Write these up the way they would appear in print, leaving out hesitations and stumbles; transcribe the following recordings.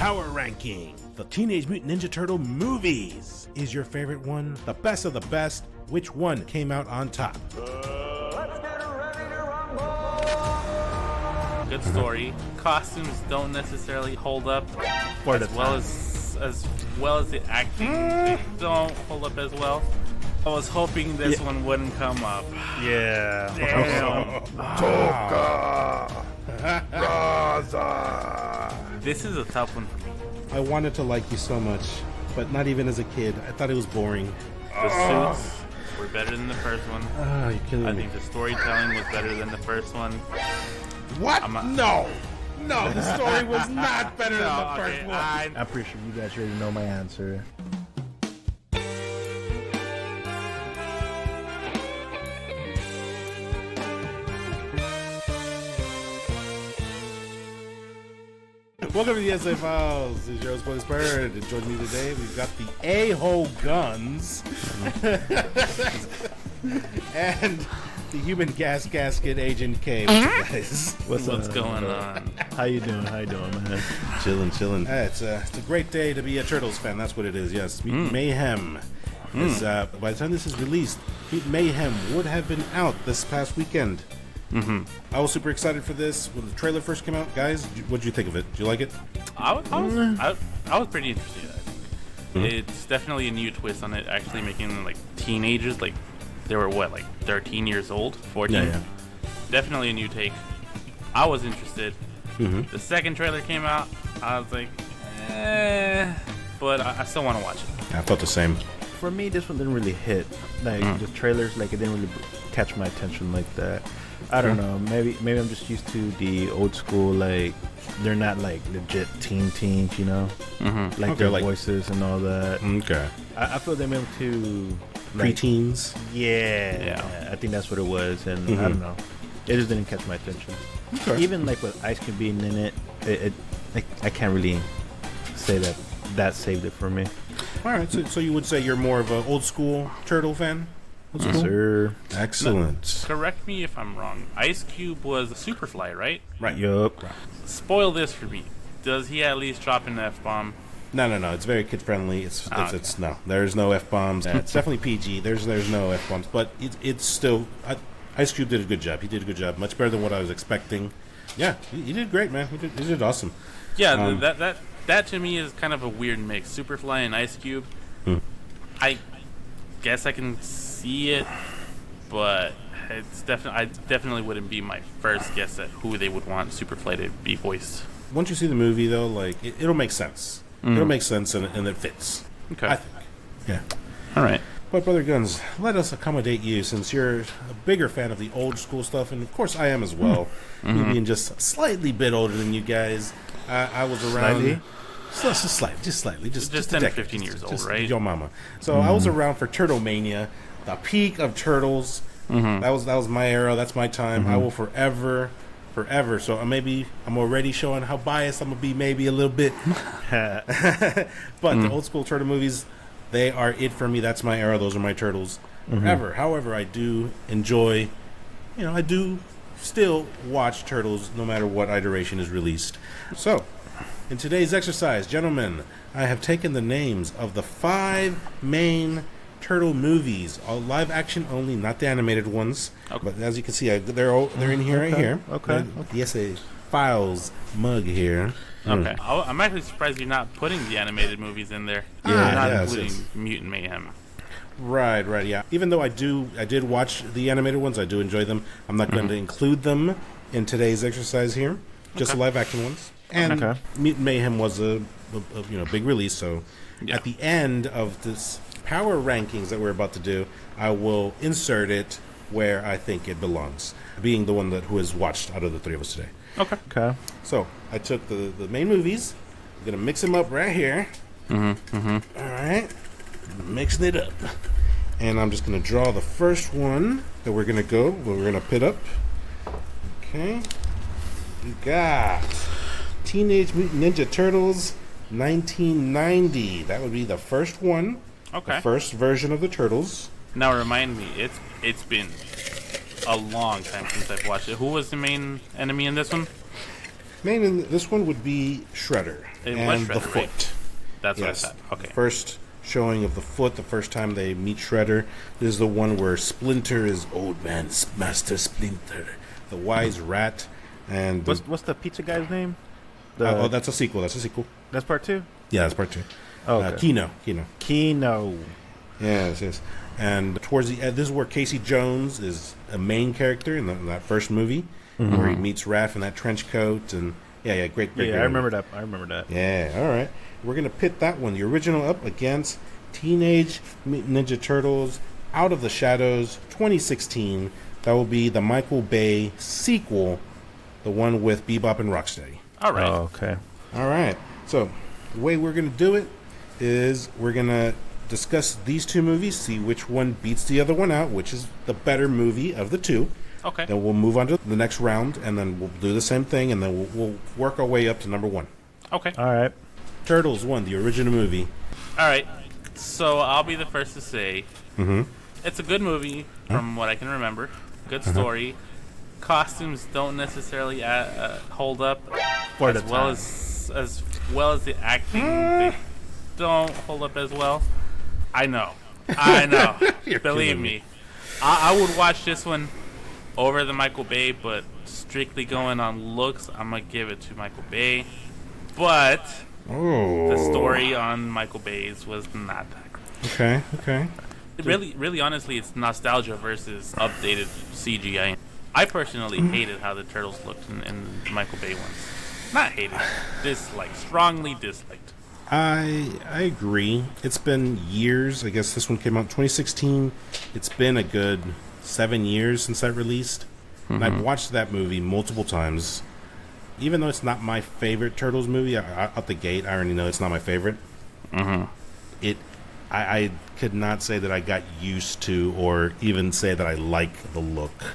Power Ranking. The Teenage Mutant Ninja Turtle movies. Is your favorite one the best of the best? Which one came out on top? Let's get ready to rumble! Good story. Costumes don't necessarily hold up as well as the acting. They don't hold up as well. I was hoping this one wouldn't come up. Yeah. This is a tough one for me. I wanted to like you so much, but not even as a kid. I thought it was boring. The suits were better than the first one. You're killing I me. think the storytelling was better than the first one. What? No, the story was not better than the first one. I'm pretty sure you guys already know my answer. Welcome to the SA Files. This is your host, Buddy Bird. And joining me today, we've got the A-Hole Guns and the Human Gas Gasket Agent K. Guys, What's going on? How you doing, man? Chilling. It's a great day to be a Turtles fan. That's what it is. Yes, Mutant Mayhem. By the time this is released, Mutant Mayhem would have been out this past weekend. I was super excited for this when the trailer first came out. Guys, what did you think of it? Did you like it? I was pretty interested in it. It's definitely a new twist on it, actually making them like teenagers. Like they were what, like 13 years old, 14. Yeah. Definitely a new take. I was interested. The second trailer came out. I was like, but I still want to watch it. I felt the same. For me, this one didn't really hit. Like the trailers, like it didn't really catch my attention like that. I don't know. Maybe I'm just used to the old school. Like they're not like legit teens, you know, like their voices and all that. Okay. I feel they meant to Preteens. Yeah. I think that's what it was, and I don't know. It just didn't catch my attention. Okay. Even like with ice cream being in it, I can't really say that saved it for me. All right. So you would say you're more of an old school Turtle fan? Yes, sir. Excellent. Correct me if I'm wrong. Ice Cube was a Superfly, right? Right. Yup. Spoil this for me. Does he at least drop an F-bomb? No. It's very kid friendly. It's no. There's no F bombs. It's definitely PG. There's no F bombs, but it's still. Ice Cube did a good job. He did a good job. Much better than what I was expecting. Yeah, he did great, man. He did awesome. Yeah, that to me is kind of a weird mix. Superfly and Ice Cube. I guess I can see it, but I definitely wouldn't be my first guess at who they would want Superfly to be voiced. Once you see the movie, though, like it'll make sense. It'll make sense, and it fits. Okay. I think. Yeah. All right. But Brother Guns, let us accommodate you since you're a bigger fan of the old school stuff, and of course I am as well. Me being just slightly bit older than you guys. I was around. Slightly. Just 10 to decade. 15 years old, Just right? Yo mama. So I was around for Turtlemania, the peak of Turtles. That was my era. That's my time. I will forever. So I'm already showing how biased I'm gonna be, maybe a little bit. But the old school Turtle movies, they are it for me. That's my era. Those are my Turtles. However, I do enjoy. I do still watch Turtles no matter what iteration is released. So, in today's exercise, gentlemen, I have taken the names of the 5 main Turtle movies, all live action only, not the animated ones. Okay. But as you can see, they're in here, right here. Okay. The SA Files mug here. Okay. I'm actually surprised you're not putting the animated movies in there. Including Mutant Mayhem. Right, yeah. Even though I did watch the animated ones, I do enjoy them. I'm not going to include them in today's exercise here. Just the live action ones. And Mutant Mayhem was a big release, so at the end of this power rankings that we're about to do, I will insert it where I think it belongs, being the one who has watched out of the 3 of us today. Okay. So I took the main movies. I'm gonna mix them up right here. All right, mixing it up, and I'm just gonna draw the first one that we're gonna pit up. Okay, you got Teenage Mutant Ninja Turtles 1990. That would be the first one. Okay. The first version of the Turtles. Now remind me, it's been a long time since I've watched it. Who was the main enemy in this one? Mainly, this one would be Shredder It and was Shredder, the right? foot. That's what I Yes. thought. Okay. First showing of the foot, the first time they meet Shredder. This is the one where Splinter is old man Master Splinter, the wise rat. And What's the pizza guy's name? that's a sequel. That's a sequel. That's part 2? Yeah, that's part 2. Oh, okay. Kino. Kino. Yes. And towards the end, this is where Casey Jones is a main character in that first movie, where he meets Raph in that trench coat, and great. Yeah, great I remember that. Yeah, all right. We're gonna pit that one, the original, up against Teenage Mutant Ninja Turtles: Out of the Shadows, 2016. That will be the Michael Bay sequel, the one with Bebop and Rocksteady. All right. Oh, okay. All right. So the way we're gonna do it is we're gonna discuss these two movies, see which one beats the other one out, which is the better movie of the two. Okay. Then we'll move on to the next round, and then we'll do the same thing, and then we'll work our way up to number one. Okay. All right. Turtles 1, the original movie. All right. So I'll be the first to say it's a good movie from what I can remember. Good story. Costumes don't necessarily hold up For as the well time. as well as the acting. They don't hold up as well. I know. You're Believe kidding me. I would watch this one over the Michael Bay, but strictly going on looks, I'm gonna give it to Michael Bay. But the story on Michael Bay's was not that great. Okay. Really, honestly, it's nostalgia versus updated CGI. I personally hated how the Turtles looked in Michael Bay ones. Not hated, disliked, strongly disliked. I agree. It's been years. I guess this one came out in 2016. It's been a good 7 years since that released. And I've watched that movie multiple times. Even though it's not my favorite Turtles movie, out the gate, I already know it's not my favorite. I could not say that I got used to or even say that I like the look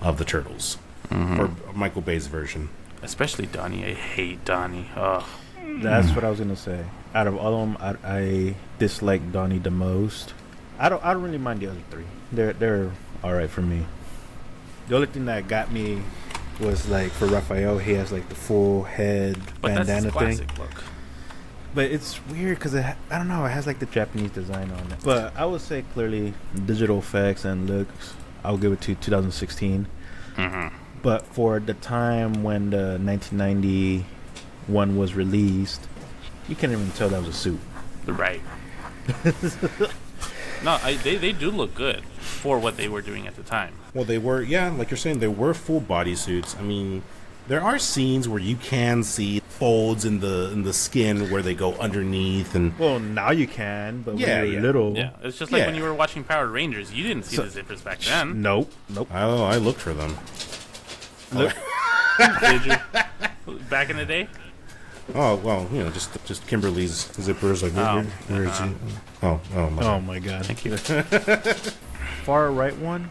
of the Turtles for Michael Bay's version. Especially Donnie. I hate Donnie. Ugh. That's what I was gonna say. Out of all of them, I dislike Donnie the most. I don't really mind the other three. They're all right for me. The only thing that got me was like for Raphael, he has like the full head But that's bandana his thing. classic look. But it's weird because I don't know. It has like the Japanese design on it. But I would say clearly digital effects and looks. I'll give it to 2016. But for the time when the 1990 one was released, you can't even tell that was a suit. Right. No, they do look good for what they were doing at the time. Well, they were, like you're saying, they were full body suits. I mean, there are scenes where you can see folds in the skin where they go underneath, and Well, now you can, but Yeah, when you yeah. were little, Yeah, it's just like Yeah. when you were watching Power Rangers. You didn't see the zippers back then. Nope. I looked for them. Did you? Back in the day? Oh well, just Kimberly's zippers. Like, where is he? Oh my. Oh my god. Thank you. Far right one.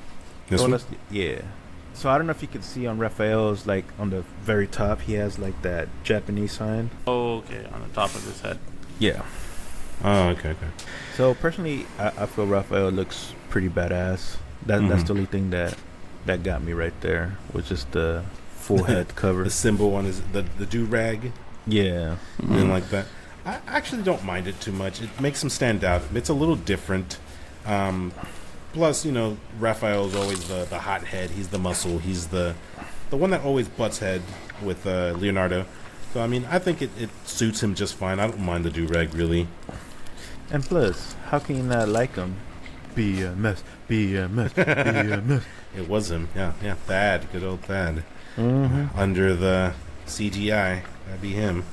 This Oh, one? let's- yeah. So I don't know if you can see on Raphael's, like on the very top, he has like that Japanese sign. Okay, on the top of his head. Yeah. Oh, okay. So personally, I feel Raphael looks pretty badass. That's the only thing that got me right there, was just the full head cover. The symbol on his the do rag. Yeah. And like that. I actually don't mind it too much. It makes him stand out. It's a little different. Plus, Raphael's always the hot head. He's the muscle. He's the one that always butts head with Leonardo. So, I mean, I think it suits him just fine. I don't mind the do-rag, really. And plus, how can you not like him? BMS. It was him. Yeah. Thad. Good old Thad. Under the CGI. That'd be him.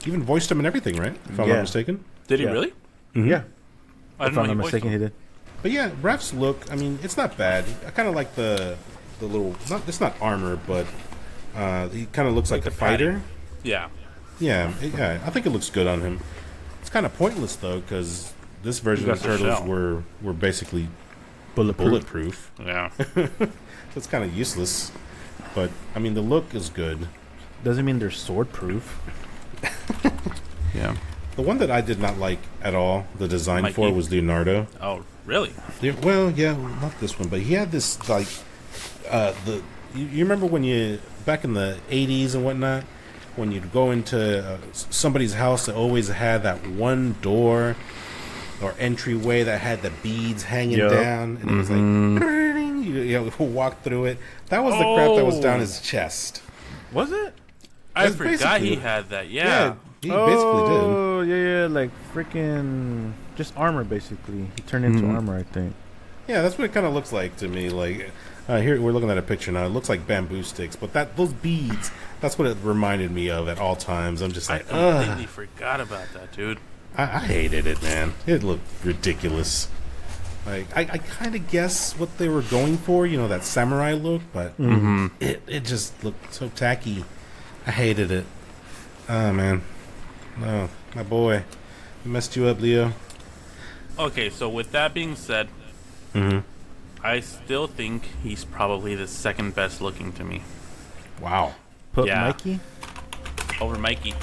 Even voiced him and everything, right? If I'm Yeah. not mistaken. Did he Yeah. really? Yeah. I If I'm not mistaken, he did. But yeah, Raph's look, I mean, it's not bad. I kind of like the little, it's not armor, but he kind of looks like a the padding. fighter. Yeah. Yeah, I think it looks good on him. It's kind of pointless, though, because this version of the got the Turtles shell. were basically Bulletproof. bulletproof. Yeah. So it's kind of useless. But, I mean, the look is good. Doesn't mean they're sword-proof. Yeah. The one that I did not like at all, the design Mikey. for, was Leonardo. Oh, really? Well, yeah, not this one, but he had this, like, you remember when back in the 80s and whatnot, when you'd go into somebody's house that always had that one door or entryway that had the beads hanging down, and it was like you walk through it. That was the crap that was down his chest. Was it? I forgot he had that. Yeah. He basically did. Oh, yeah, like freaking just armor, basically. He turned into armor, I think. Yeah, that's what it kind of looks like to me. Like here, we're looking at a picture now. It looks like bamboo sticks, but those beads, that's what it reminded me of at all times. I'm just like, I completely forgot about that, dude. I hated it, man. It looked ridiculous. Like I kind of guess what they were going for, that samurai look, but it just looked so tacky. I hated it. Oh man, no, my boy, we messed you up, Leo. Okay, so with that being said, I still think he's probably the second best looking to me. Wow. Put Mikey over Mikey.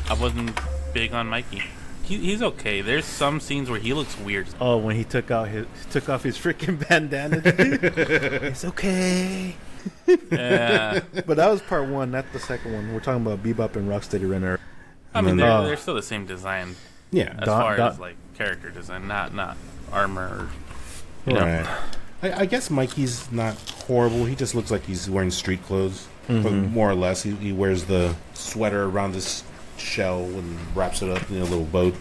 I wasn't big on Mikey. He's okay. There's some scenes where he looks weird. Oh, when he took off his freaking bandana. It's okay. Yeah. But that was part one, not the second one. We're talking about Bebop and Rocksteady Renner. I mean, they're still the same design. Yeah. As far as like character design, not armor. Or, right. I guess Mikey's not horrible. He just looks like he's wearing street clothes, but more or less, he wears the sweater around his shell and wraps it up in a little boat.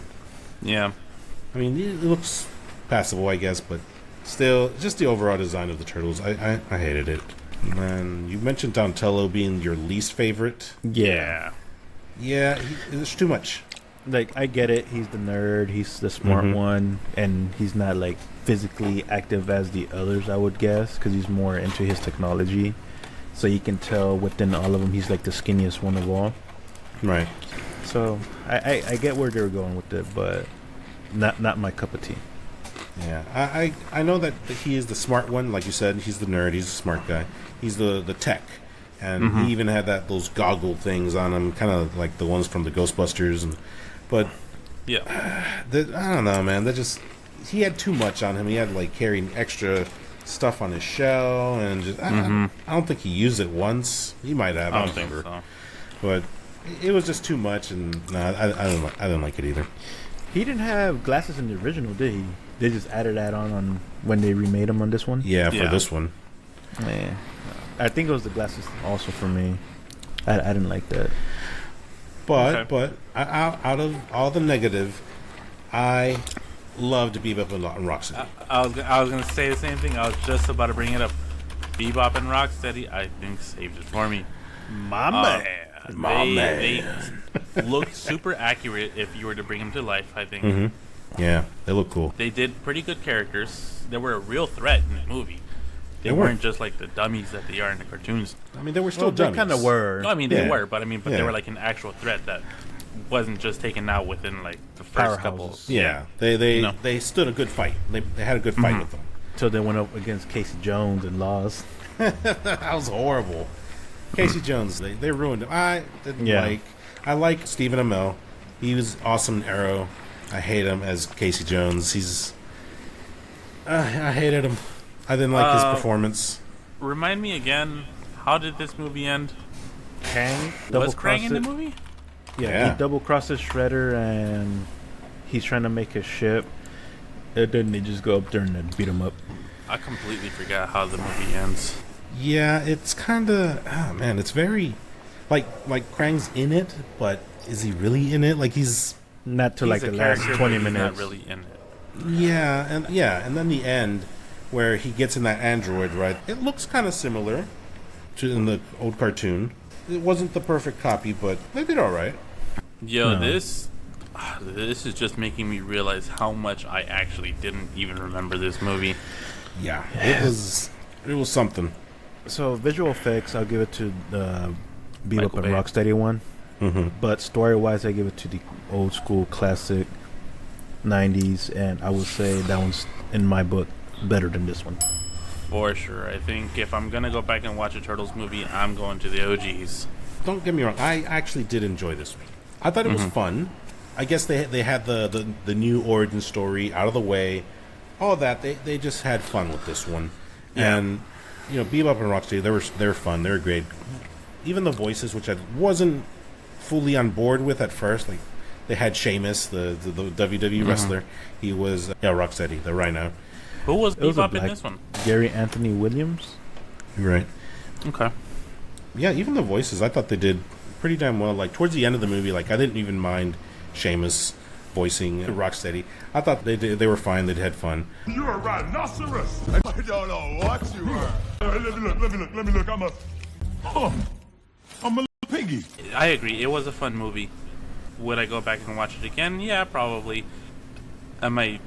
Yeah. I mean, it looks passable, I guess, but still, just the overall design of the turtles, I hated it. And you mentioned Donatello being your least favorite. Yeah. Yeah, it's too much. Like, I get it. He's the nerd. He's the smart one. And he's not, like, physically active as the others, I would guess, because he's more into his technology. So you can tell within all of them, he's, like, the skinniest one of all. Right. So I get where they were going with it, but not my cup of tea. Yeah, I know that he is the smart one. Like you said, he's the nerd. He's the smart guy. He's the tech. And he even had those goggle things on him, kind of like the ones from the Ghostbusters. But yeah, I don't know, man. He had too much on him. He had like carrying extra stuff on his shell, and just I don't think he used it once. He might have. I don't think so. But it was just too much, and I didn't like it either. He didn't have glasses in the original, did he? They just added that on when they remade him on this one. Yeah, for this one. Yeah, I think it was the glasses also for me. I didn't like that. But out of all the negative, I loved Bebop and Rocksteady. I was gonna say the same thing. I was just about to bring it up. Bebop and Rocksteady, I think, saved it for me. My man. They looked super accurate if you were to bring them to life, I think. Yeah, they look cool. They did pretty good characters. They were a real threat in the movie. They weren't just like the dummies that they are in the cartoons. I mean, they were still dummies. They kind of were. No, I mean, they were, but they were like an actual threat that wasn't just taken out within like the first couple. Yeah, they stood a good fight. They had a good fight with them. So they went up against Casey Jones and lost. That was horrible. Casey Jones, they ruined him. I didn't like. I like Stephen Amell. He was awesome in Arrow. I hate him as Casey Jones. I hated him. I didn't like his performance. Remind me again, how did this movie end? Krang Was Krang in the movie? Yeah, he double crosses Shredder and he's trying to make his ship. And then they just go up there and then beat him up. I completely forgot how the movie ends. Yeah, it's kind of it's very like Krang's in it, but is he really in it? Like he's not to like the last 20 minutes. Not really in it. Yeah, and then the end where he gets in that android, right? It looks kind of similar to in the old cartoon. It wasn't the perfect copy, but they did all right. Yo, this is just making me realize how much I actually didn't even remember this movie. Yeah, it was something. So visual effects, I'll give it to the Bebop and Rocksteady one. But story-wise, I give it to the old school classic 90s, and I would say that one's, in my book, better than this one. For sure. I think if I'm going to go back and watch a Turtles movie, I'm going to the OGs. Don't get me wrong. I actually did enjoy this one. I thought it was fun. I guess they had the new origin story out of the way. All that. They just had fun with this one. Yeah. And Bebop and Rocksteady, they were fun. They were great. Even the voices, which I wasn't fully on board with at first, like they had Sheamus, the WWE wrestler. He was Rocksteady, the Rhino. Who was It was a Bebop in black- this one? Gary Anthony Williams. Right. Okay. Yeah, even the voices, I thought they did pretty damn well. Like towards the end of the movie, like I didn't even mind Sheamus voicing Rocksteady. I thought they were fine. They'd had fun. You're a rhinoceros. I don't know what you are. Let me look. I'm a little piggy. I agree. It was a fun movie. Would I go back and watch it again? Yeah, probably. Am I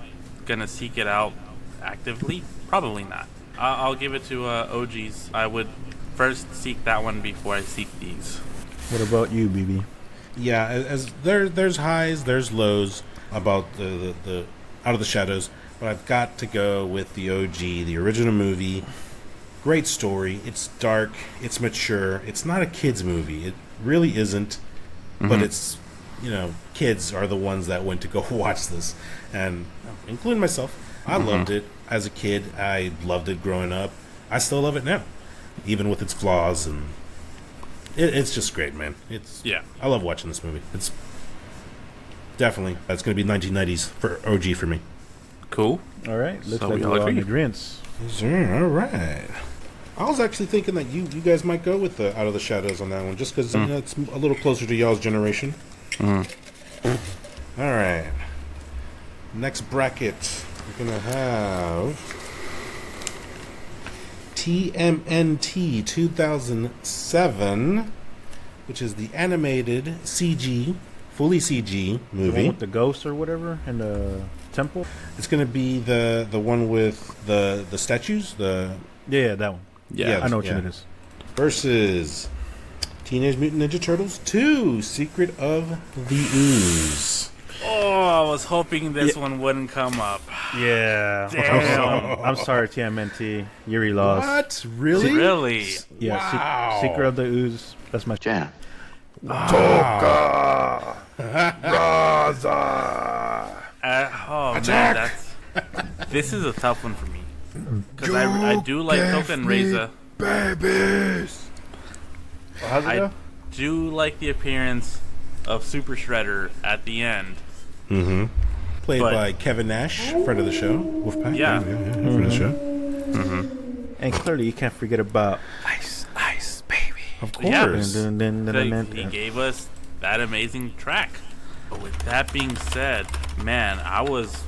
gonna seek it out actively? Probably not. I'll give it to OGs. I would first seek that one before I seek these. What about you, BB? Yeah, as there's highs, there's lows about the Out of the Shadows, but I've got to go with the OG, the original movie. Great story. It's dark. It's mature. It's not a kids movie. It really isn't. But it's kids are the ones that went to go watch this, and including myself. I loved it as a kid. I loved it growing up. I still love it now, even with its flaws, and it's just great, man. I love watching this movie. It's definitely that's going to be 1990s for OG for me. Cool. All right, looks So like we all we're on agree. agreement. Sure, all right. I was actually thinking that you guys might go with the Out of the Shadows on that one, just because it's a little closer to y'all's generation. All right. Next bracket, we're gonna have TMNT 2007, which is the animated CG, fully CG The one movie. with the ghost or whatever in the temple. It's gonna be the one with the statues, Yeah, that one. Yeah. I know what yeah. it is. versus Teenage Mutant Ninja Turtles 2: Secret of the Ooze. Oh, I was hoping this one wouldn't come up. Yeah. Damn. I'm sorry, TMNT. Yuri lost. What? Really? Really? Yeah, Wow. Secret of the Ooze. That's my Jam. Oh man, this is a tough one for me because I do like Toka and Reza. Babies. How's it I go? do like the appearance of Super Shredder at the end. Played But- by Kevin Nash, friend of the show. Wolfpack. Yeah. Friend of the show. And clearly, you can't forget about Ice Baby. Of Yeah. course. He gave us that amazing track. But with that being said, man, I was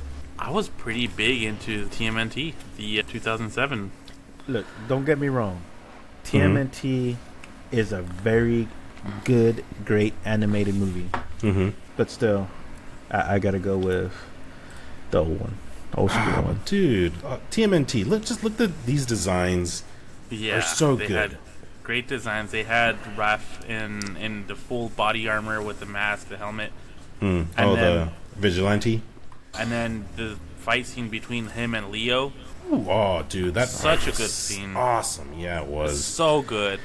pretty big into TMNT, the 2007. Look, don't get me wrong. TMNT is a very good, great animated movie. But still, I gotta go with the old one. Old school one. Dude, TMNT. Just look at these designs. Yeah, Are so they good. had great designs. They had Raph in the full body armor with the mask, the helmet, The then- vigilante. and then the fight scene between him and Leo. Ooh, oh, dude, that's Such a good scene. Awesome. Yeah, it was. So good.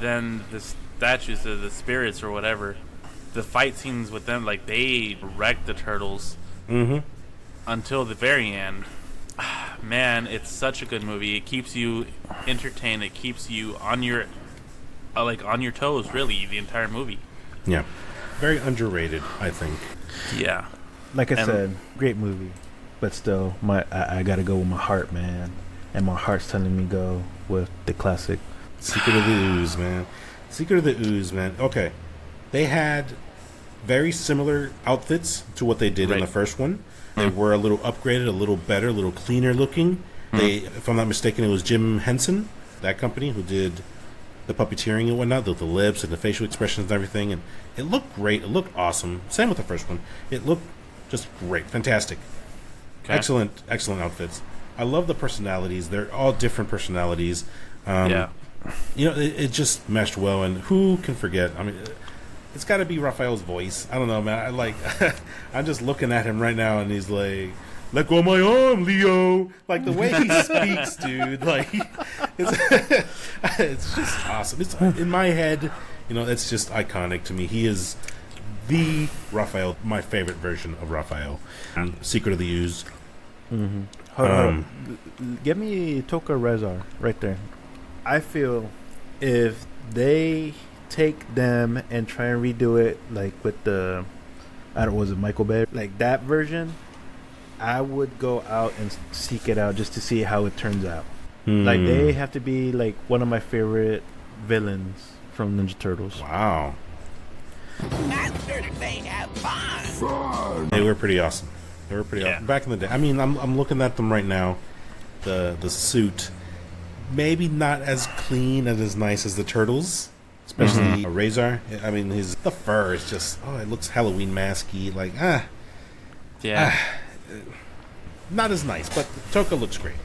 Then the statues, the spirits or whatever, the fight scenes with them, like they wrecked the turtles until the very end. Man, it's such a good movie. It keeps you entertained. It keeps you on your on your toes, really, the entire movie. Yeah. Very underrated, I think. Yeah. Like I And- said, great movie. But still, I gotta go with my heart, man. And my heart's telling me go with the classic. Secret of the Ooze, man. Secret of the Ooze, man. Okay. They had very similar outfits to what they did in Right. the first one. They were a little upgraded, a little better, a little cleaner looking. They, if I'm not mistaken, it was Jim Henson, that company, who did the puppeteering and whatnot, the lips and the facial expressions and everything. And it looked great. It looked awesome. Same with the first one. It looked just great. Fantastic. Okay. Excellent outfits. I love the personalities. They're all different personalities. Yeah. It just meshed well, and who can forget? I mean, it's got to be Raphael's voice. I don't know, man. I'm just looking at him right now, and he's like, "Let go of my arm, Leo." Like the way he speaks, dude. Like, it's just awesome. It's in my head. It's just iconic to me. He is the Raphael, my favorite version of Raphael. Secret of the Ooze. Hold on. Get me Toka Rezar right there. I feel if they take them and try and redo it like with the, I don't, was it Michael Bay, like that version, I would go out and seek it out just to see how it turns out. Like they have to be like one of my favorite villains from Ninja Turtles. Wow. I'm sure they have fun. They were pretty awesome. They were pretty awesome back in the day. I mean, I'm looking at them right now. The suit, maybe not as clean and as nice as the Turtles, especially Razor. I mean, the fur is just it looks Halloween masky. Like not as nice, but Toka looks great.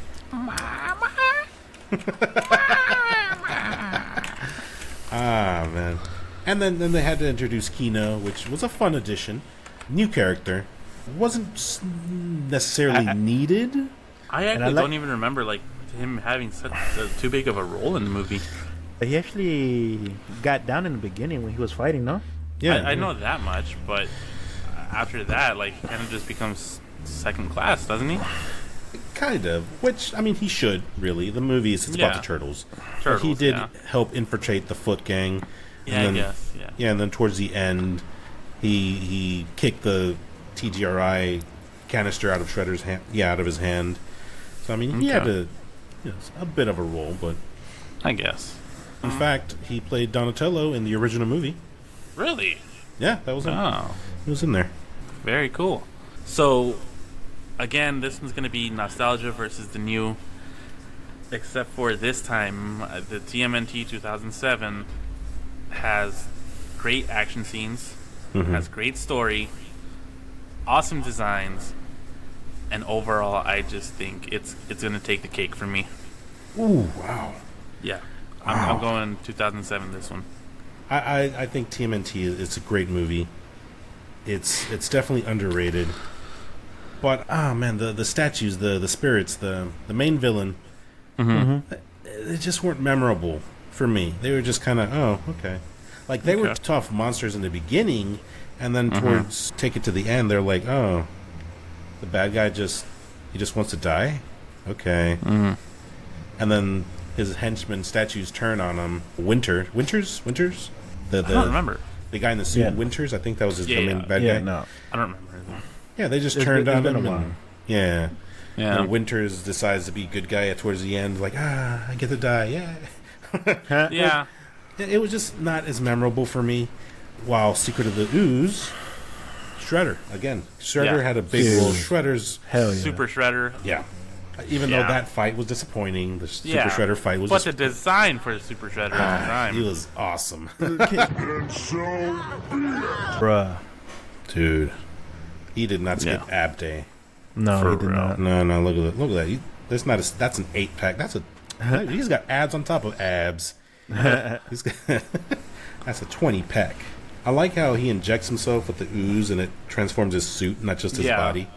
Man. And then they had to introduce Kino, which was a fun addition. New character. Wasn't necessarily needed. I actually don't even remember like him having such too big of a role in the movie. He actually got down in the beginning when he was fighting, no? Yeah, I know that much, but after that, like, he kind of just becomes second class, doesn't he? Kind of. Which, I mean, he should, really. The movie is about the Turtles. But he did help infiltrate the Foot Gang. Yeah, then, I guess. Yeah, and then towards the end, he kicked the TGRI canister out of Shredder's hand. Yeah, out of his hand. So, I mean, he had a bit of a role, but... I guess. In fact, he played Donatello in the original movie. Really? Yeah, that was him. Oh. He was in there. Very cool. So, again, this one's going to be nostalgia versus the new. Except for this time, the TMNT 2007 has great action scenes, has great story, awesome designs, and overall, I just think it's going to take the cake for me. Ooh, wow. Yeah. I'm going 2007, this one. I think TMNT is a great movie. It's definitely underrated. But man, the statues, the spirits, the main villain, they just weren't memorable for me. They were just kind of okay. Like they were tough monsters in the beginning, and then towards take it to the end, they're like, the bad guy just wants to die. Okay. And then his henchmen statues turn on him. Winters. I don't remember. The guy in the suit, Winters. I think that was his main bad guy. No, I don't remember. Yeah, they just turned on him. Yeah. And Winters decides to be good guy towards the end. Like, I get to die. Yeah. Yeah. It was just not as memorable for me. While Secret of the Ooze, Shredder again. Shredder had a big role. Shredder's Super Shredder. Yeah. Even though that fight was disappointing, the Super Shredder fight was. But the design for the Super Shredder at the time, he was awesome. bruh, dude, he did not skip ab day. No, he did not. No, look at that. Look at that. That's an 8-pack. He's got abs on top of abs. That's a 20-pack. I like how he injects himself with the ooze and it transforms his suit, not just his body.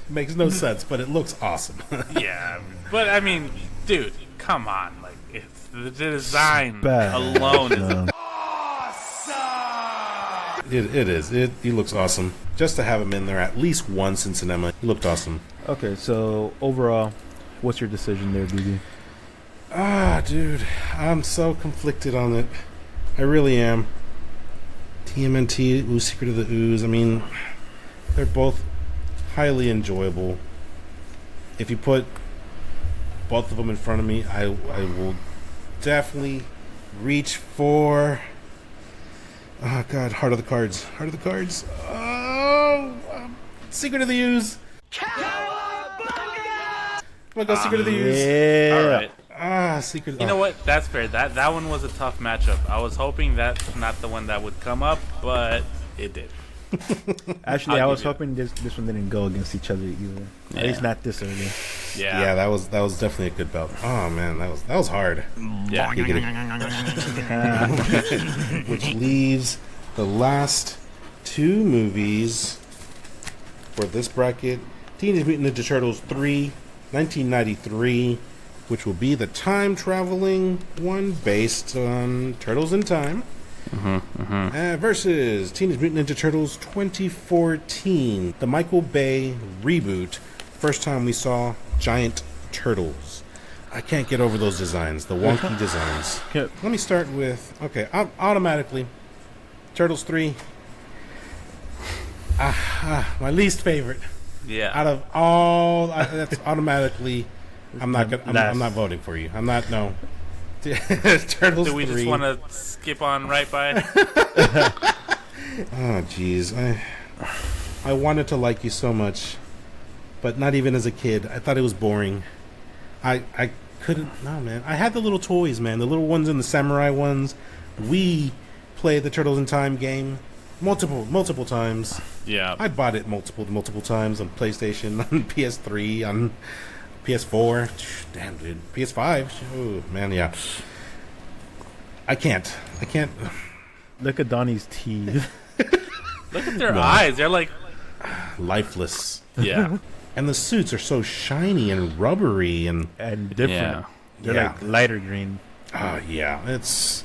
Makes no sense, but it looks awesome. Yeah, but I mean, dude, come on, like it's the design alone is awesome. It is. He looks awesome. Just to have him in there at least once in cinema, he looked awesome. Okay, so overall, what's your decision there, BB? Dude, I'm so conflicted on it. I really am. TMNT, Ooze, Secret of the Ooze. I mean, they're both highly enjoyable. If you put both of them in front of me, I will definitely reach for Heart of the Cards. Secret of the Ooze. I'm gonna go Secret of the Ooze. Yeah. all right. Secret. You know what? That's fair. That one was a tough matchup. I was hoping that's not the one that would come up, but it did. Actually, I was hoping this one didn't go against each other either. At least not this early. Yeah, that was definitely a good bout. Oh man, that was hard. Yeah. Which leaves the last two movies for this bracket: Teenage Mutant Ninja Turtles 3, 1993, which will be the time traveling one based on Turtles in Time. Versus Teenage Mutant Ninja Turtles 2014, the Michael Bay reboot. First time we saw giant Turtles. I can't get over those designs, the wonky designs. Okay. Let me start with, automatically, Turtles 3. My least favorite. Yeah. Out of all, that's automatically. I'm not voting for you. I'm not. No. Turtles. Do we 3. just want to skip on right by? Oh, jeez. I wanted to like you so much, but not even as a kid. I thought it was boring. I couldn't. No, man. I had the little toys, man. The little ones and the samurai ones. We played the Turtles in Time game multiple times. Yeah. I bought it multiple times on PlayStation, on PS3, on PS4. Damn, dude. PS5. Oh, man, yeah. I can't. Look at Donnie's teeth. Look at their eyes. They're like Lifeless. Yeah. And the suits are so shiny and rubbery and different. Yeah. They're Yeah. like lighter green. yeah, it's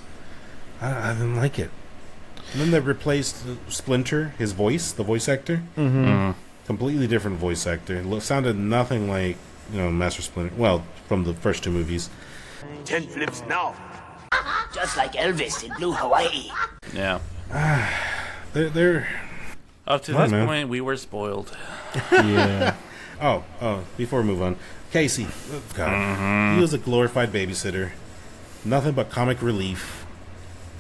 I didn't like it. And then they replaced Splinter, the voice actor. Completely different voice actor. Sounded nothing like, Master Splinter. Well, from the first 2 movies. 10 flips now. Just like Elvis in Blue Hawaii. Yeah. They're Up to Come on, this man. point, we were spoiled. Yeah. Oh, before we move on. Casey, God, he was a glorified babysitter. Nothing but comic relief.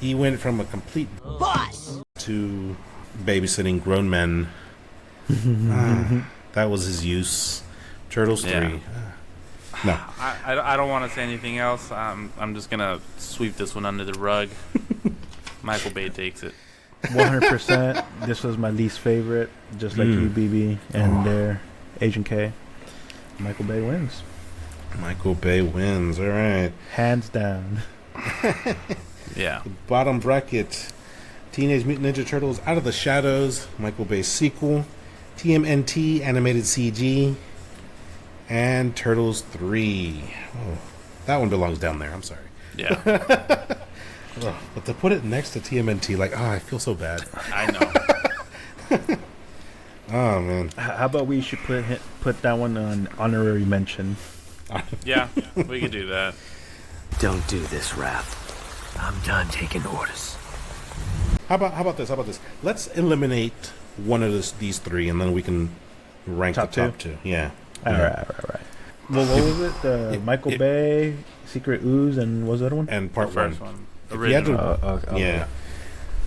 He went from a complete Boss! to babysitting grown men. That was his use. Turtles 3. Yeah. No. I don't want to say anything else. I'm just gonna sweep this one under the rug. Michael Bay takes it. 100%. This was my least favorite, just like you, BB, and Agent K. Michael Bay wins. Michael Bay wins. All right. Hands down. Yeah. Bottom bracket. Teenage Mutant Ninja Turtles Out of the Shadows. Michael Bay sequel. TMNT Animated CG. And Turtles 3. Oh, that one belongs down there. I'm sorry. Yeah. But to put it next to TMNT, I feel so bad. I know. Oh, man. How about we should put that one on honorary mention? Yeah, we could do that. Don't do this, Raph. I'm done taking orders. How about this? Let's eliminate one of these 3, and then we can rank Top the top 2. Yeah. All right. Well, what was it? The Michael Bay, Secret Ooze, and what was the other one? And part First 1. one. If you had to- Original. Okay. Yeah.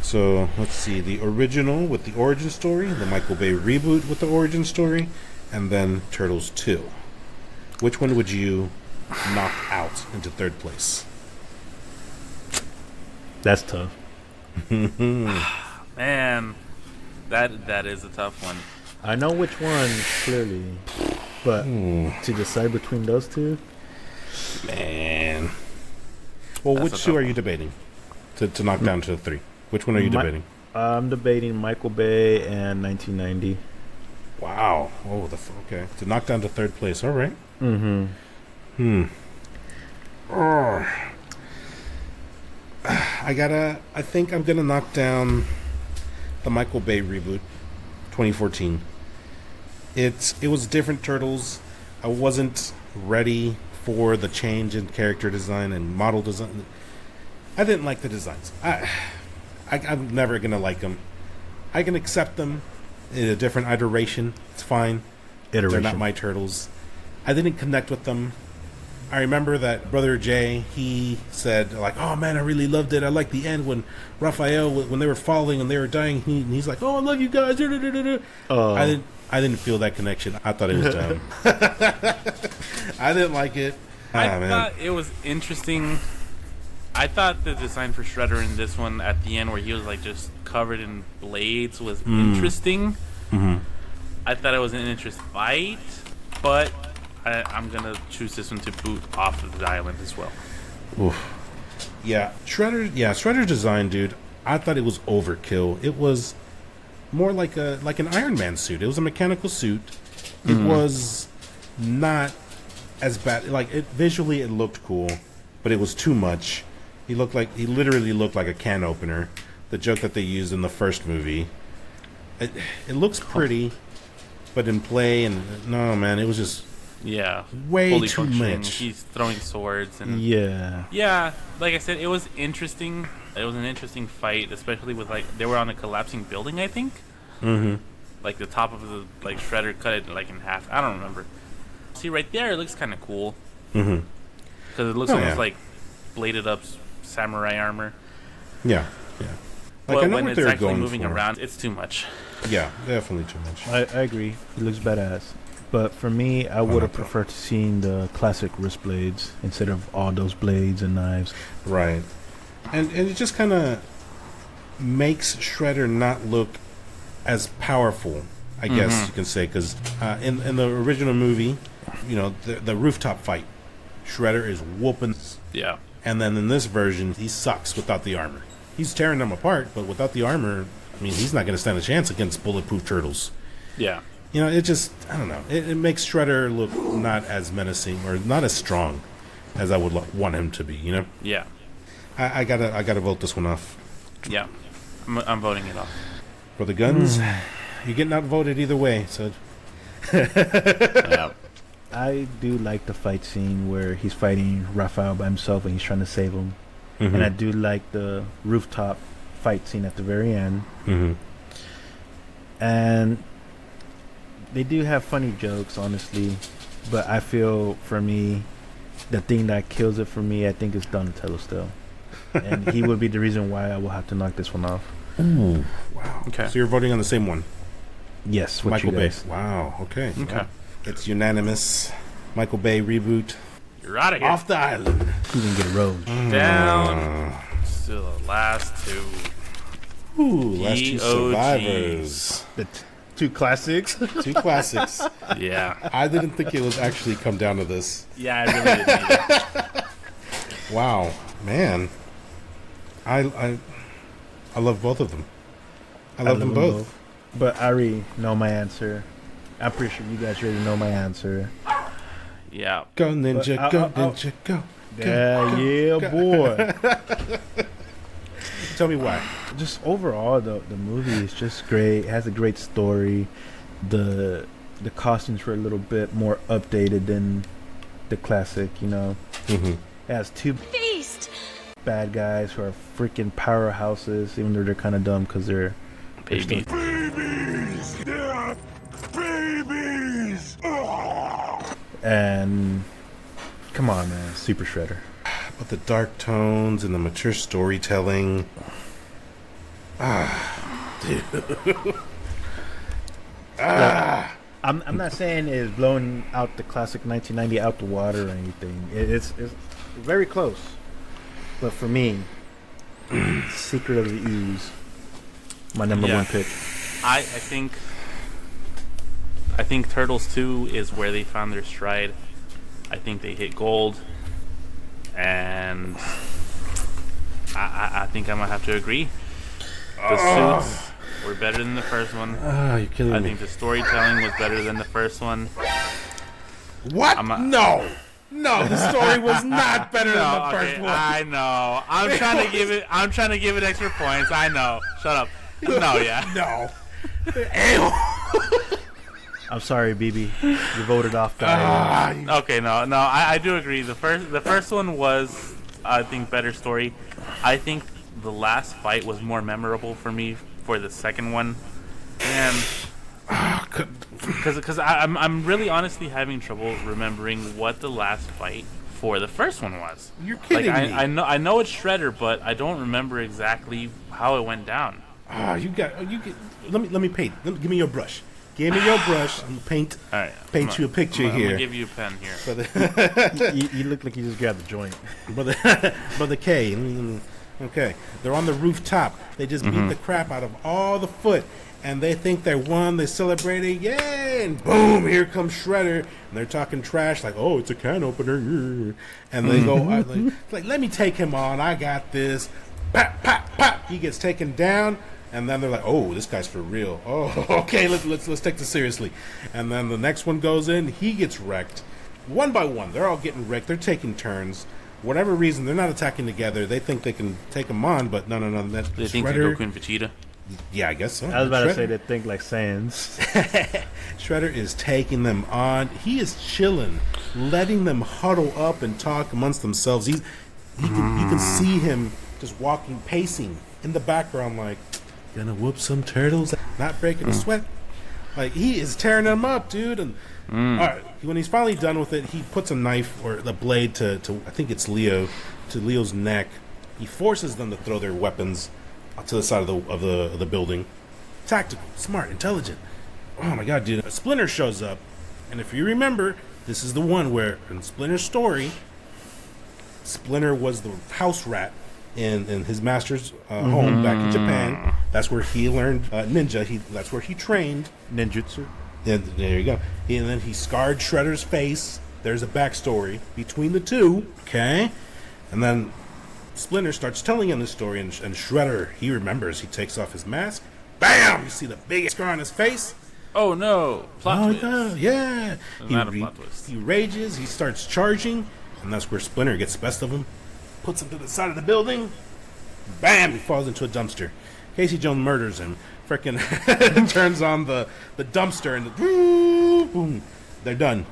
So let's see, the original with the origin story, the Michael Bay reboot with the origin story, and then Turtles 2. Which one would you knock out into 3rd place? That's tough. Man, that is a tough one. I know which one clearly, but to decide between those 2, Man. Well, That's which a 2 tough are you debating to knock down to 3? Which one are you debating? I'm debating Michael Bay and 1990. Wow. Oh, okay. To knock down to 3rd place. All right. I think I'm gonna knock down the Michael Bay reboot, 2014. It was different Turtles. I wasn't ready for the change in character design and model design. I didn't like the designs. I'm never gonna like them. I can accept them in a different iteration. It's fine. They're not my Turtles. I didn't connect with them. I remember that Brother Jay, he said, oh man, I really loved it. I liked the end when Raphael, when they were falling and they were dying, he's like, oh, I love you guys. I didn't feel that connection. I thought it was dumb. I didn't like it. I thought it was interesting. I thought the design for Shredder in this one at the end, where he was just covered in blades, was interesting. I thought it was an interesting fight, but I'm gonna choose this one to boot off of the island as well. Oof. Yeah, Shredder's design, dude. I thought it was overkill. It was more like an Iron Man suit. It was a mechanical suit. It was not as bad. Visually, it looked cool, but it was too much. He literally looked like a can opener. The joke that they used in the first movie. It looks pretty, but in play, no, man, it was just Yeah, Way fully too functioning. much. He's throwing swords and Yeah. like I said, it was interesting. It was an interesting fight, especially with like they were on a collapsing building. I think. Mm-hmm. Like the top of the shredder cut it like in half. I don't remember. See right there, it looks kind of cool. Mm-hmm. Because it looks almost like bladed up samurai armor. Yeah. Like, But I know when what it's they were actually going moving for. around, it's too much. Yeah, definitely too much. I agree. He looks badass. But for me, I would have preferred to seen the classic wrist blades instead of all those blades and knives. Right. And it just kind of makes Shredder not look as powerful, I guess you can say, because in the original movie, you know, the rooftop fight, Shredder is whooping. Yeah. And then in this version, he sucks without the armor. He's tearing them apart, but without the armor, I mean, he's not going to stand a chance against bulletproof turtles. Yeah. You know, it just, I don't know. It makes Shredder look not as menacing or not as strong as I would want him to be, you know? Yeah. I gotta vote this one off. Yeah. I'm voting it off. For the guns, you're getting outvoted either way, so... Yeah. I do like the fight scene where he's fighting Raphael by himself and he's trying to save him. Mm-hmm. And I do like the rooftop fight scene at the very end. Mm-hmm. And they do have funny jokes, honestly. But I feel, for me, the thing that kills it for me, I think, is Donatello still. And he would be the reason why I will have to knock this one off. Ooh. Wow. Okay. So you're voting on the same one? Yes, with Michael you Bay. guys. Wow, okay. Okay. Wow. It's unanimous. Michael Bay reboot. You're out of here. Off the island. Who's going to get a rose? Down to the last two. Ooh, last two GOGs. survivors. The two classics. Two classics. Yeah. I didn't think it was actually come down to this. Yeah, I really didn't either. Wow, man. I love both of them. I love them both. But I already know my answer. I'm pretty sure you guys already know my answer. Yeah. Go ninja, But go ninja, go. Yeah, boy. Tell me why. Just overall, the movie is just great. It has a great story. The costumes were a little bit more updated than the classic, you know. Mm-hmm. It has two bad guys who are freaking powerhouses, even though they're kind of dumb because they're Baby. Babies! They're babies! And come on, man, Super Shredder. But the dark tones and the mature storytelling. I'm not saying it's blowing out the classic 1990 out the water or anything. It's very close. But for me, Secret of the Ooze, my number one pick. I think Turtles 2 is where they found their stride. I think they hit gold, and I think I'm gonna have to agree. The suits were better than the first one. You're killing I me. think the storytelling was better than the first one. What? No, the story was not better than the first one. I know. I'm trying to give it extra points. I know. Shut up. No, yeah. No. I'm sorry, BB. You voted off the island. Okay, no, I do agree. The first one was, I think, better story. I think the last fight was more memorable for me for the second one, and because I'm really honestly having trouble remembering what the last fight for the first one was. You're kidding me. I know it's Shredder, but I don't remember exactly how it went down. You get. Let me paint. Give me your brush. Give me your brush. I'm gonna All right, paint you a picture I'm here. gonna give you a pen here. You look like you just grabbed the joint. Brother K. Okay, they're on the rooftop. They just beat the crap out of all the foot, and they think they won. They're celebrating, yay! And boom, here comes Shredder, and they're talking trash like, "Oh, it's a can opener," and they go like, "Let me take him on. I got this." Pop, pop, pop. He gets taken down. And then they're like, "Oh, this guy's for real. Oh, okay, let's take this seriously." And then the next one goes in, he gets wrecked. One by one, they're all getting wrecked. They're taking turns. Whatever reason, they're not attacking together. They think they can take him on, but no. They think Shredder, Goku and Vegeta. Yeah, I guess so. I was about to say they think like Saiyans. Shredder is taking them on. He is chilling, letting them huddle up and talk amongst themselves. You can see him just walking, pacing in the background, like, gonna whoop some turtles, not breaking a sweat. Like, he is tearing them up, dude. And all right, when he's finally done with it, he puts a knife or the blade to I think it's Leo's neck. He forces them to throw their weapons to the side of the building. Tactical, smart, intelligent. Oh my god, dude. Splinter shows up, and if you remember, this is the one where in Splinter's story, Splinter was the house rat in his master's home back in Japan. That's where he learned ninja. That's where he trained Ninjutsu. And there you go. And then he scarred Shredder's face. There's a backstory between the two. Okay, and then Splinter starts telling him the story, and Shredder, he remembers. He takes off his mask. Bam! You see the biggest scar on his face. Oh no! Plot twist. Yeah. Not a plot twist. He rages. He starts charging, and that's where Splinter gets the best of him. Puts him to the side of the building. Bam! He falls into a dumpster. Casey Jones murders him. Frickin' turns on the dumpster, and boom! They're done.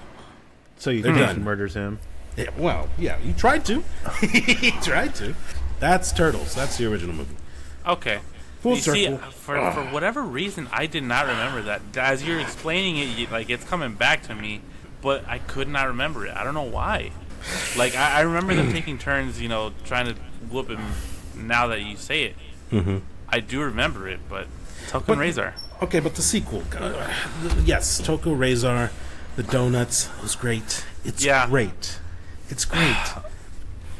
So you They're think done. he murders him? Yeah, well, yeah, he tried to. He tried to. That's Turtles. That's the original movie. Okay. Full You see, circle. for whatever reason, I did not remember that. As you're explaining it, like it's coming back to me, but I could not remember it. I don't know why. Like I remember them taking turns, trying to whoop him. Now that you say it, I do remember it. But Toko and Razor. Okay, but the sequel. Yes, Toko Razor, the donuts was great. It's great. It's great.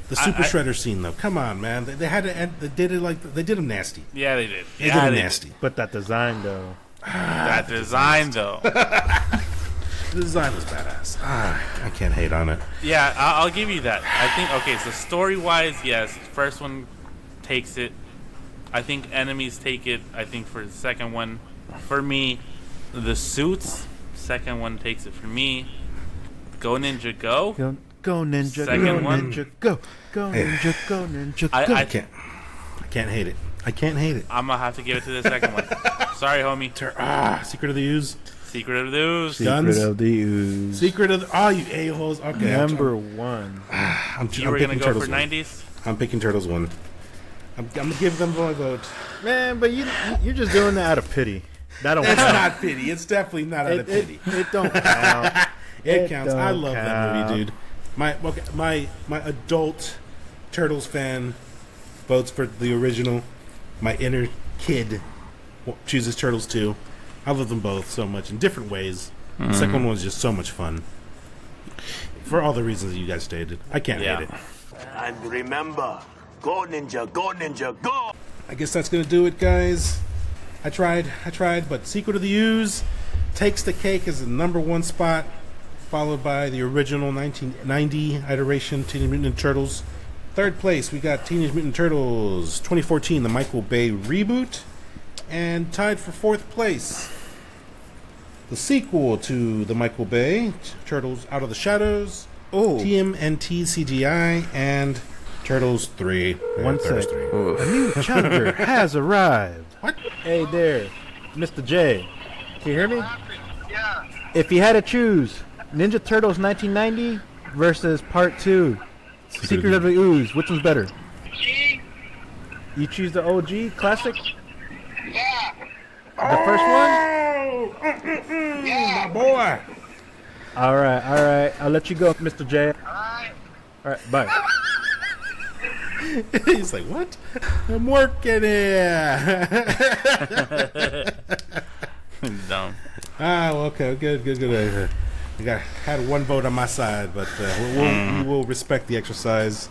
The Super Shredder scene, though. Come on, man. They had to end. They did it like they did him nasty. Yeah, they did. They did him nasty. But that design, though. That design, though. The design was badass. I can't hate on it. Yeah, I'll give you that. I think, okay, so story-wise, yes, first one takes it. I think enemies take it. I think for the second one, for me, the suits, second one takes it for me. Go Ninja Go. Go Ninja, Second go one. Ninja, go. Go Ninja, go Ninja, go. I can't hate it. I can't hate it. I'm going to have to give it to the second one. Sorry, homie. Secret of the Ooze. Secret of the Ooze. Guns. Secret of the Ooze. Secret of the... Oh, you a-holes. Okay. Number one. You were going to go for 90s? I'm picking Turtles 1. I'm going to give them my vote. Man, but you're just doing that out of pity. That don't It's count. not pity. It's definitely not out of pity. It don't count. It counts. I don't love that movie, dude. My adult Turtles fan votes for the original. My inner kid chooses Turtles 2. I love them both so much in different ways. The second one was just so much fun. For all the reasons you guys stated. I can't hate it. And remember, go Ninja, go! I guess that's going to do it, guys. I tried, but Secret of the Ooze takes the cake as the number one spot, followed by the original 1990 iteration Teenage Mutant Ninja Turtles. Third place, we got Teenage Mutant Turtles 2014, the Michael Bay reboot. And tied for fourth place, the sequel to the Michael Bay, Turtles Out of the Shadows, TMNT CGI, and Turtles 3. One Turtles sec. 3. A new challenger has arrived. What? Hey there, Mr. J. Can you hear me? Yeah. If you had to choose Ninja Turtles 1990 versus Part 2, Secret of the Ooze, which one's better? G? You choose the OG classic? Yeah. The first one? My boy. All right. I'll let you go, Mr. J. Alright. All right, bye. He's like, what? I'm working here. Dumb. Okay, good. I had one vote on my side, but we will respect the exercise.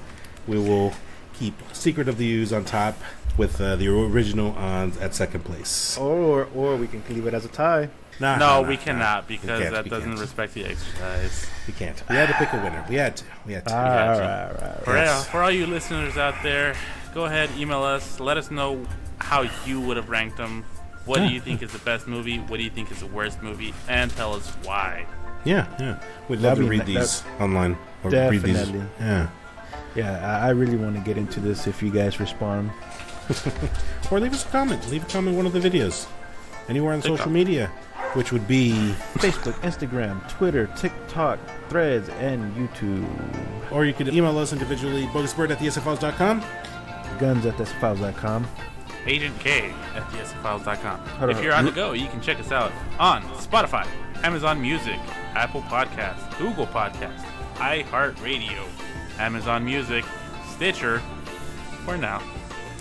We will keep Secret of the Ooze on top with the original at second place. Or we can leave it as a tie. No, we cannot because can't, that we doesn't can't. respect the exercise. We can't. We had to pick a winner. We had to. All right. For all you listeners out there, go ahead, email us. Let us know how you would have ranked them. What do you think is the best movie? What do you think is the worst movie? And tell us why. Yeah. We'd love to read these online. Or read these. Definitely. Yeah, I really want to get into this if you guys respond. Or leave us a comment. Leave a comment in one of the videos. Anywhere on social media, which would be Facebook, Instagram, Twitter, TikTok, Threads, and YouTube. Or you could email us individually, bogusbird@thesfiles.com. guns@thesfiles.com. Agent K at thesfiles.com. If you're on the go, you can check us out on Spotify, Amazon Music, Apple Podcasts, Google Podcasts, iHeartRadio, Amazon Music, Stitcher, for now,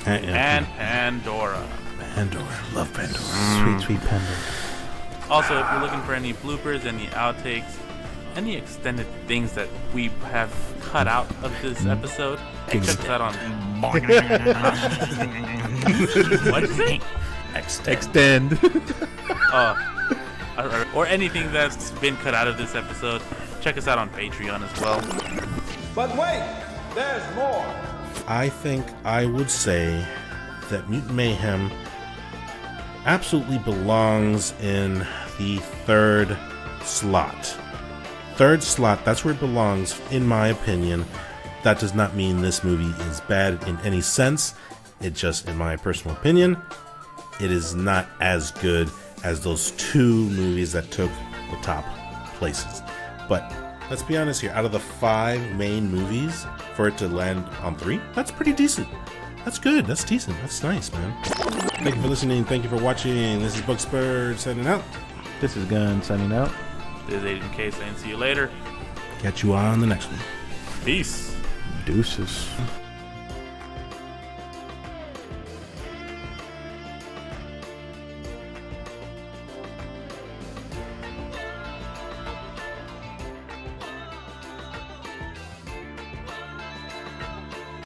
and Pandora. Pandora. Love Pandora. Sweet Pandora. Also, if you're looking for any bloopers, any outtakes, any extended things that we have cut out of this episode, check us out on... What'd you say? Extend. Or anything that's been cut out of this episode, check us out on Patreon as well. But wait, there's more. I think I would say that Mutant Mayhem absolutely belongs in the third slot. Third slot, that's where it belongs, in my opinion. That does not mean this movie is bad in any sense. It just, in my personal opinion, it is not as good as those two movies that took the top places. But let's be honest here, out of the 5 main movies, for it to land on 3, that's pretty decent. That's good. That's decent. That's nice, man. Thank you for listening. Thank you for watching. This is Bookspurred signing out. This is Gun signing out. This is Agent K saying see you later. Catch you on the next one. Peace. Deuces.